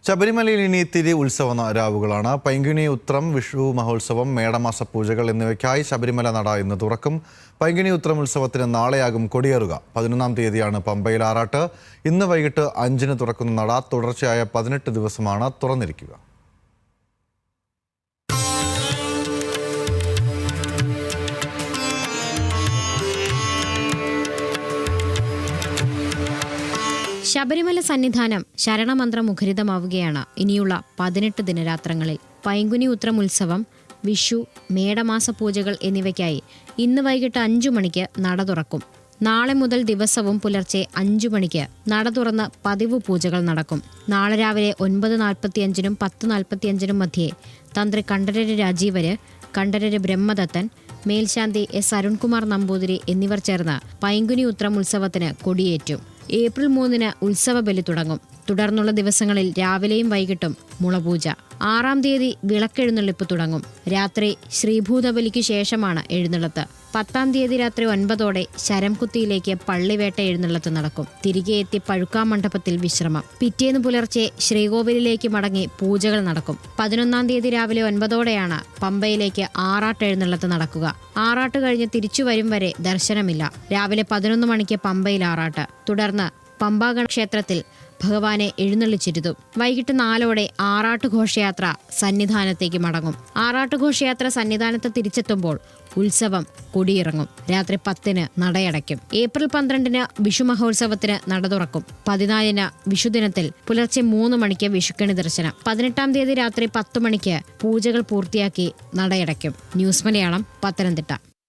ശബരിമലയിൽ ഇനി തിരി ഉത്സവ രാവുകളാണ്. പൈങ്കുനി ഉത്രം, വിഷു മഹോത്സവം, മേടമാസ പൂജകൾ എന്നിവയ്ക്കായി ശബരിമല നട ഇന്ന് തുറക്കും. പൈങ്കുനി ഉത്രം ഉത്സവത്തിന് നാളെയാകും കൊടിയേറുക. 11-ാം തീയതിയാണ് പമ്പയിൽ ആറാട്ട്. ഇന്ന് വൈകിട്ട് 5-ന് തുറക്കുന്ന നട തുടർച്ചയായ 18 ദിവസമാണ് തുറന്നിരിക്കുക. ശബരിമല സന്നിധാനം ശരണമന്ത്രം മുഖരിതമാവുകയാണ് ഇനിയുള്ള 18 ദിനരാത്രങ്ങളിൽ. പൈങ്കുനി ഉത്രം ഉത്സവം, വിഷു, മേടമാസ പൂജകൾ എന്നിവയ്ക്കായി ഇന്ന് വൈകിട്ട് 5 മണിക്ക് നട തുറക്കും. നാളെ മുതൽ ദിവസവും പുലർച്ചെ 5 മണിക്ക് നട തുറന്ന് പതിവ് പൂജകൾ നടക്കും. നാളെ രാവിലെ 9:45-നും 10:45-നും മധ്യേ തന്ത്രി കണ്ഠരര് രാജീവര്, കണ്ഠരര് ബ്രഹ്മദത്തൻ, മേൽശാന്തി എസ് അരുൺകുമാർ നമ്പൂതിരി എന്നിവർ ചേർന്ന് പൈങ്കുനി ഉത്രം ഉത്സവത്തിന് കൊടിയേറ്റും. ഏപ്രിൽ 3-ന് ഉത്സവ ബലി തുടങ്ങും. തുടർന്നുള്ള ദിവസങ്ങളിൽ രാവിലെയും വൈകിട്ടും മുളപൂജ. 6-ാം തീയതി വിളക്കെഴുന്നള്ളിപ്പ് തുടങ്ങും. രാത്രി ശ്രീഭൂതബലിക്ക് ശേഷമാണ് എഴുന്നള്ളത്ത്. 10-ാം തീയതി രാത്രി 9-ഓടെ ശരംകുത്തിയിലേക്ക് പള്ളിവേട്ട എഴുന്നള്ളത്ത് നടക്കും. തിരികെ എത്തി പഴുക്കാമണ്ഡപത്തിൽ വിശ്രമം. പിറ്റേന്ന് പുലർച്ചെ ശ്രീകോവിലിലേക്ക് മടങ്ങി പൂജകൾ നടക്കും. 11-ാം തീയതി രാവിലെ 9-ഓടെയാണ് പമ്പയിലേക്ക് ആറാട്ട് എഴുന്നള്ളത്ത് നടക്കുക. ആറാട്ട് കഴിഞ്ഞ് തിരിച്ചു വരും വരെ ദർശനമില്ല. രാവിലെ 11 മണിക്ക് പമ്പയിൽ ആറാട്ട്. തുടർന്ന് പമ്പാഗണ ക്ഷേത്രത്തിൽ ഭഗവാനെ എഴുന്നള്ളിച്ചിരുത്തും. വൈകിട്ട് 4-ഓടെ ആറാട്ട് ഘോഷയാത്ര സന്നിധാനത്തേക്ക് മടങ്ങും. ആറാട്ട് ഘോഷയാത്ര സന്നിധാനത്ത് തിരിച്ചെത്തുമ്പോൾ ഉത്സവം കൊടിയിറങ്ങും. രാത്രി 10-ന് നടയടയ്ക്കും. ഏപ്രിൽ 12-ന് വിഷു മഹോത്സവത്തിന് നട തുറക്കും. 14-ന് വിഷുദിനത്തിൽ പുലർച്ചെ 3 മണിക്ക് വിഷുക്കണി ദർശനം. 18-ാം തീയതി രാത്രി 10 മണിക്ക് പൂജകൾ പൂർത്തിയാക്കി നടയടയ്ക്കും. ന്യൂസ് മലയാളം, പത്തനംതിട്ട.